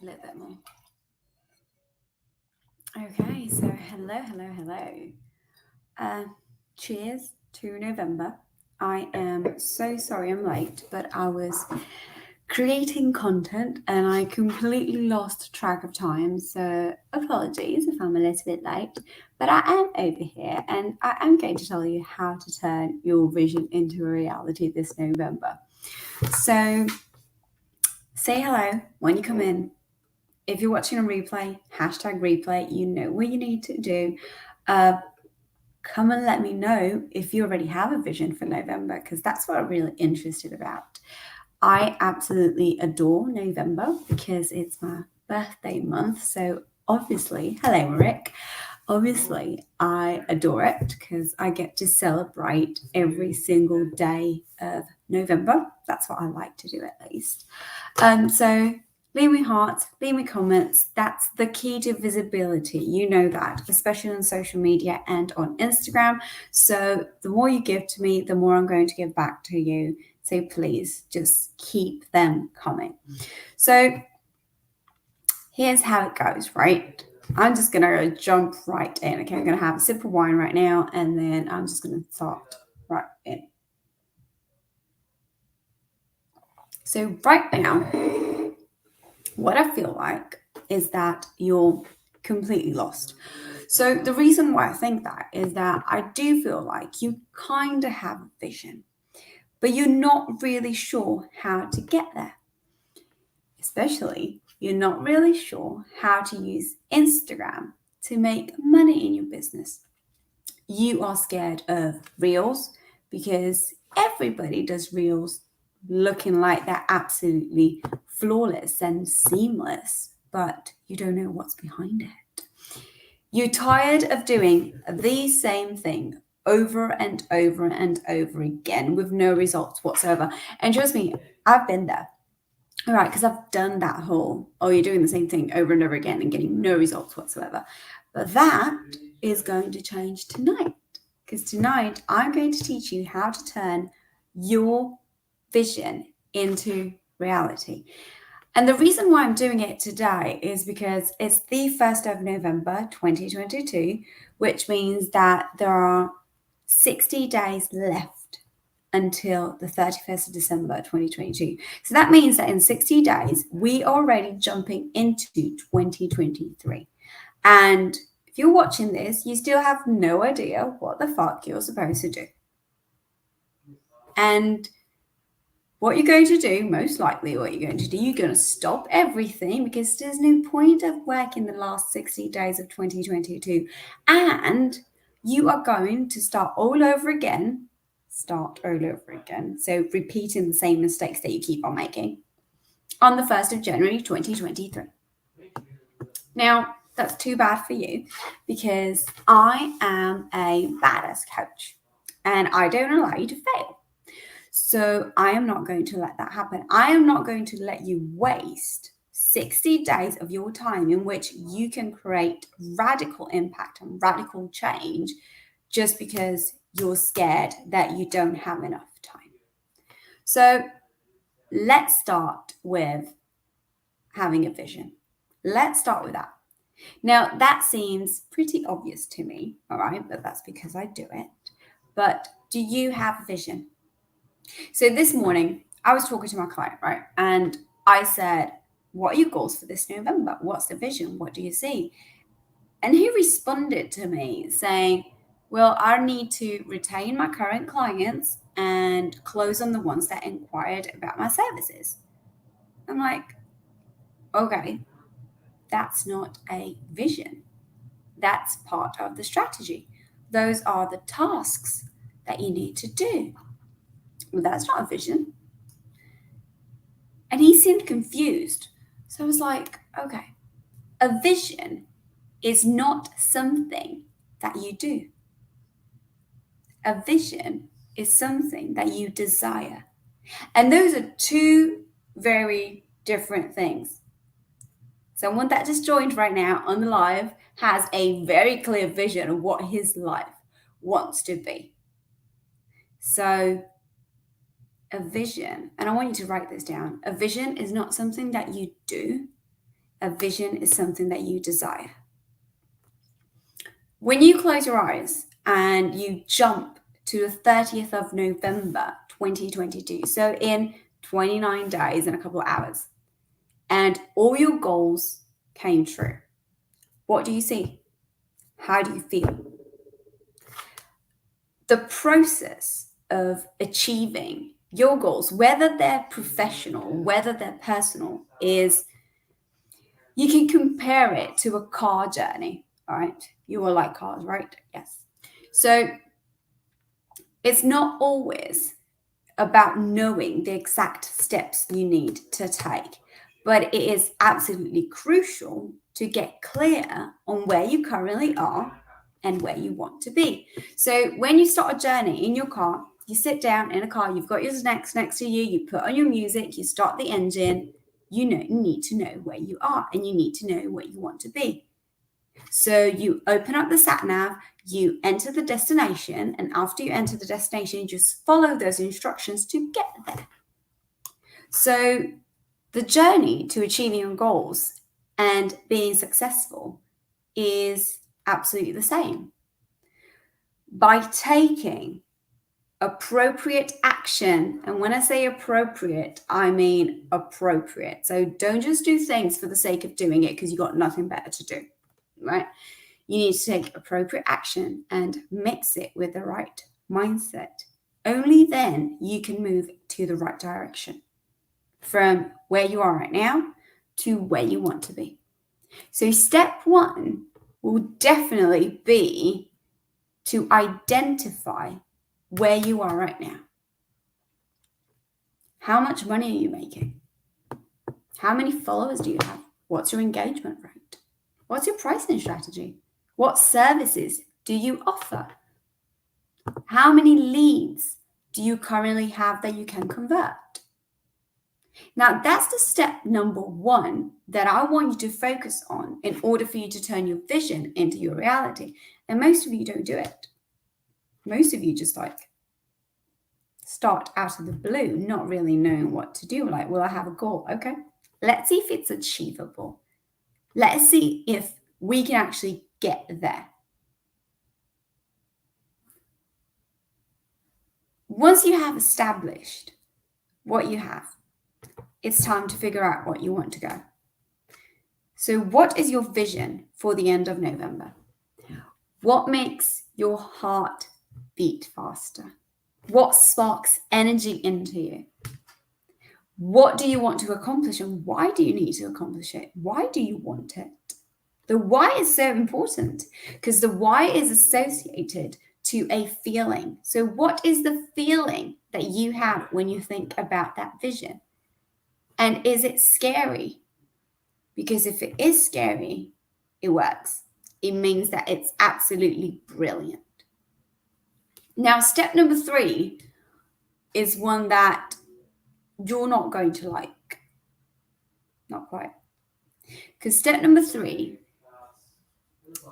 a little bit more. Okay, so hello. Uh, Cheers to November. I am so sorry I'm late, but I was creating content and I completely lost track of time. So apologies if I'm a little bit late, but I am over here and I am going to tell you how to turn your vision into a reality this November. So say hello when you come in. If you're watching a replay, hashtag replay, you know what you need to do. Uh, Come and let me know if you already have a vision for November, because that's what I'm really interested about. I absolutely adore November because it's my birthday month. So obviously, hello, Rick. Obviously, I adore it because I get to celebrate every single day of November. That's what I like to do at least. So leave me hearts, leave me comments. That's the key to visibility. You know that, especially on social media and on Instagram. So the more you give to me, the more I'm going to give back to you. So please just keep them coming. So here's how it goes, right? I'm just going to jump right in. Okay, I'm going to have a sip of wine right now, and then I'm just going to start right in. So right now, what I feel like is that you're completely lost. So the reason why I think that is that I do feel like you kind of have a vision, but you're not really sure how to get there. Especially, you're not really sure how to use Instagram to make money in your business. You are scared of reels because everybody does reels looking like they're absolutely flawless and seamless, but you don't know what's behind it. You're tired of doing the same thing over and over and over again with no results whatsoever. And trust me, I've been there. All right, because I've done that whole, oh, you're doing the same thing over and over again and getting no results whatsoever. But that is going to change tonight. Because tonight I'm going to teach you how to turn your vision into reality. And the reason why I'm doing it today is because it's the 1st of November 2022, which means that there are 60 days left until the 31st of December 2022. So that means that in 60 days, we are already jumping into 2023. And if you're watching this, you still have no idea what the fuck you're supposed to do. And what you're going to do, most likely what you're going to do, you're going to stop everything because there's no point of working the last 60 days of 2022. And you are going to start all over again. So repeating the same mistakes that you keep on making on the 1st of January 2023. Now, that's too bad for you because I am a badass coach and I don't allow you to fail. So I am not going to let that happen. I am not going to let you waste 60 days of your time in which you can create radical impact and radical change just because you're scared that you don't have enough time. So let's start with having a vision. Let's start with that. Now, that seems pretty obvious to me, all right, but that's because I do it. But do you have a vision? So this morning, I was talking to my client, right? And I said, what are your goals for this November? What's the vision? What do you see? And he responded to me saying, well, I need to retain my current clients and close on the ones that inquired about my services. I'm like, okay, that's not a vision. That's part of the strategy. Those are the tasks that you need to do. Well, that's not a vision. And he seemed confused. So I was like, okay, a vision is not something that you do. A vision is something that you desire. And those are two very different things. Someone that just joined right now on the live has a very clear vision of what his life wants to be. So, a vision, and I want you to write this down, a vision is not something that you do. a vision is something that you desire. When you close your eyes and you jump to the 30th of November 2022, so in 29 days and a couple of hours, and all your goals came true, what do you see? How do you feel? The process of achieving your goals, whether they're professional, whether they're personal, is you can compare it to a car journey, all right? You all like cars, right? Yes. So it's not always about knowing the exact steps you need to take, but it is absolutely crucial to get clear on where you currently are and where you want to be. So when you start a journey in your car, you sit down in a car, you've got your snacks next to you, you put on your music, you start the engine, you need to know where you are and you need to know where you want to be. So you open up the sat nav, you enter the destination, and after you enter the destination, you just follow those instructions to get there. So the journey to achieving your goals and being successful is absolutely the same. By taking appropriate action, and when I say appropriate, I mean appropriate. So don't just do things for the sake of doing it because you've got nothing better to do, right? You need to take appropriate action and mix it with the right mindset. Only then you can move to the right direction from where you are right now to where you want to be. So step one will definitely be to identify where you are right now. How much money are you making? How many followers do you have? What's your engagement rate? What's your pricing strategy? What services do you offer? How many leads do you currently have that you can convert? Now, that's the step number one that I want you to focus on in order for you to turn your vision into your reality. And most of you don't do it. Most of you just start out of the blue, not really knowing what to do. Like, well, I have a goal. Okay, let's see if it's achievable. Let's see if we can actually get there. Once you have established what you have, it's time to figure out what you want to go. So what is your vision for the end of November? What makes your heart beat faster? What sparks energy into you? What do you want to accomplish and why do you need to accomplish it? Why do you want it? The why is so important because the why is associated to a feeling. So what is the feeling that you have when you think about that vision? And is it scary? Because if it is scary, it works. It means that it's absolutely brilliant. Now, step number 3 is one that you're not going to like. Not quite. Because step number 3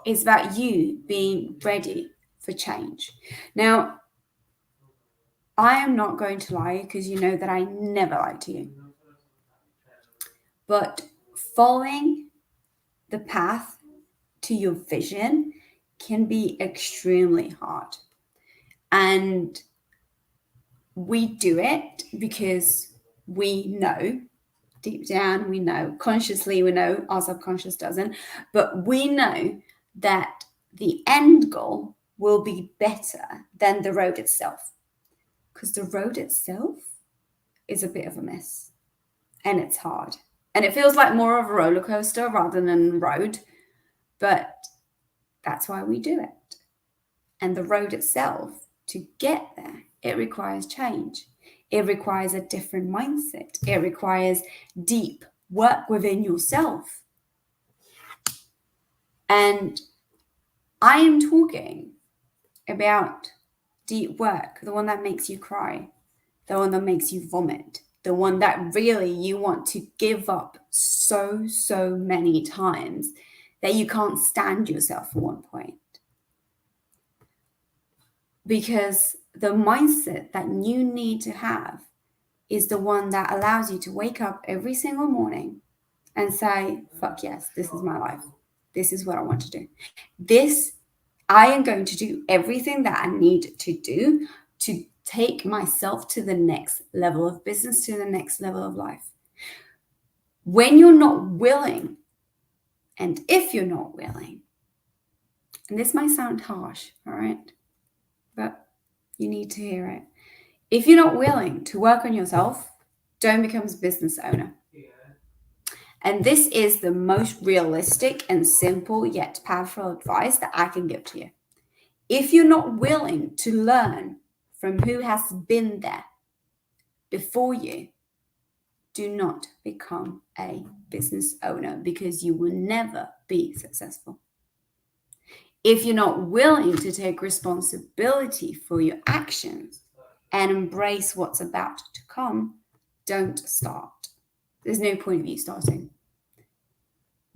is about you being ready for change. Now, I am not going to lie because you know that I never lie to you. But following the path to your vision can be extremely hard. And we do it because we know, deep down, we know, consciously we know, our subconscious doesn't, but we know that the end goal will be better than the road itself. Because the road itself is a bit of a mess and it's hard. And it feels like more of a roller coaster rather than a road, but that's why we do it. And the road itself, to get there, it requires change. It requires a different mindset. It requires deep work within yourself. And I am talking about deep work, the one that makes you cry, the one that makes you vomit, the one that really you want to give up so many times that you can't stand yourself at one point. Because the mindset that you need to have is the one that allows you to wake up every single morning and say, fuck yes, this is my life. This is what I want to do. I am going to do everything that I need to do to take myself to the next level of business, to the next level of life. When you're not willing, and if you're not willing, and this might sound harsh, all right, but you need to hear it. If you're not willing to work on yourself, don't become a business owner. And this is the most realistic and simple yet powerful advice that I can give to you. If you're not willing to learn from who has been there before you, do not become a business owner, because you will never be successful. If you're not willing to take responsibility for your actions and embrace what's about to come, don't start. There's no point of you starting.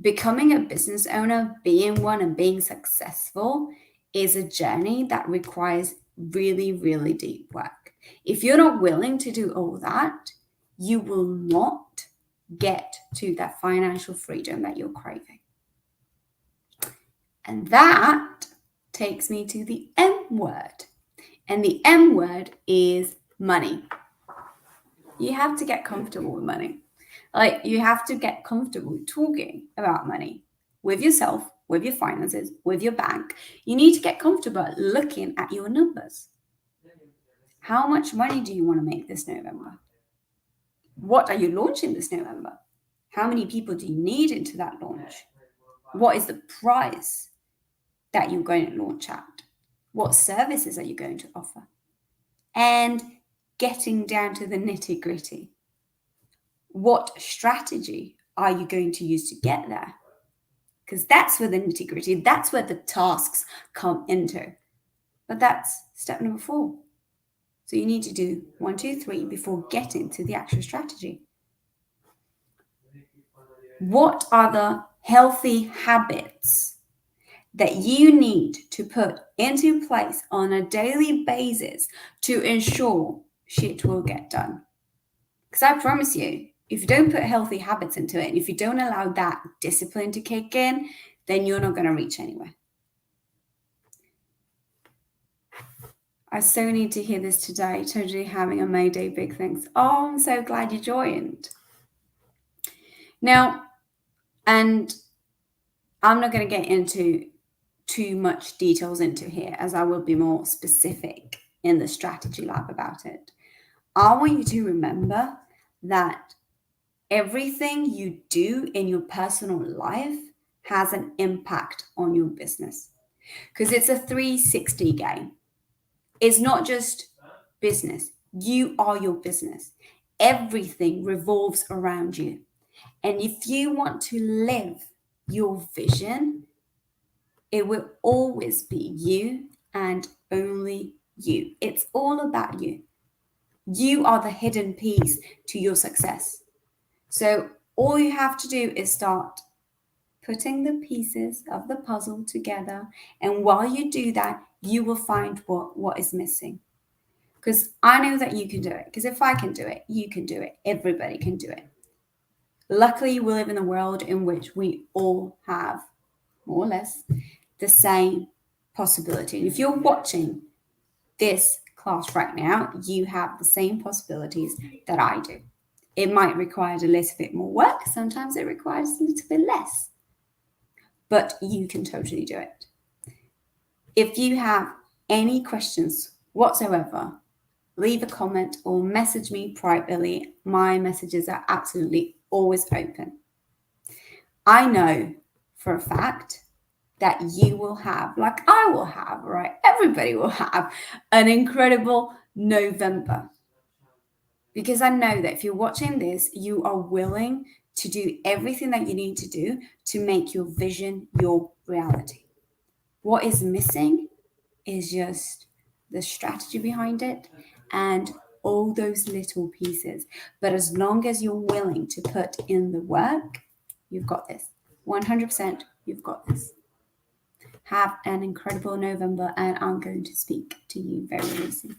Becoming a business owner, being one and being successful is a journey that requires really, really deep work. If you're not willing to do all that, you will not get to that financial freedom that you're craving. And that takes me to the M word. And the M word is money. You have to get comfortable with money. Like, you have to get comfortable talking about money with yourself, with your finances, with your bank. You need to get comfortable looking at your numbers. How much money do you want to make this November? What are you launching this November? How many people do you need into that launch? What is the price that you're going to launch at? What services are you going to offer? And getting down to the nitty-gritty. What strategy are you going to use to get there? Because that's where the nitty-gritty, that's where the tasks come into. But that's step number 4. So you need to do 1, 2, 3 before getting to the actual strategy. What are the healthy habits that you need to put into place on a daily basis to ensure shit will get done? Because I promise you, if you don't put healthy habits into it, and if you don't allow that discipline to kick in, then you're not going to reach anywhere. I so need to hear this today. Totally having a May Day big thanks. Oh, I'm so glad you joined. Now, and I'm not going to get into too much details into here, as I will be more specific in the strategy lab about it. I want you to remember that everything you do in your personal life has an impact on your business, because it's a 360 game. It's not just business. You are your business. Everything revolves around you. And if you want to live your vision, it will always be you and only you. It's all about you. You are the hidden piece to your success. So all you have to do is start putting the pieces of the puzzle together. And while you do that, you will find what is missing. Because I know that you can do it. Because if I can do it, you can do it. Everybody can do it. Luckily, we live in a world in which we all have, more or less, the same possibility. If you're watching this class right now, you have the same possibilities that I do. It might require a little bit more work. Sometimes it requires a little bit less. But you can totally do it. If you have any questions whatsoever, leave a comment or message me privately. My messages are absolutely always open. I know for a fact that you will have, like I will have, right? Everybody will have an incredible November. Because I know that if you're watching this, you are willing to do everything that you need to do to make your vision your reality. What is missing is just the strategy behind it and all those little pieces. But as long as you're willing to put in the work, you've got this. 100%, you've got this. Have an incredible November, and I'm going to speak to you very, very soon.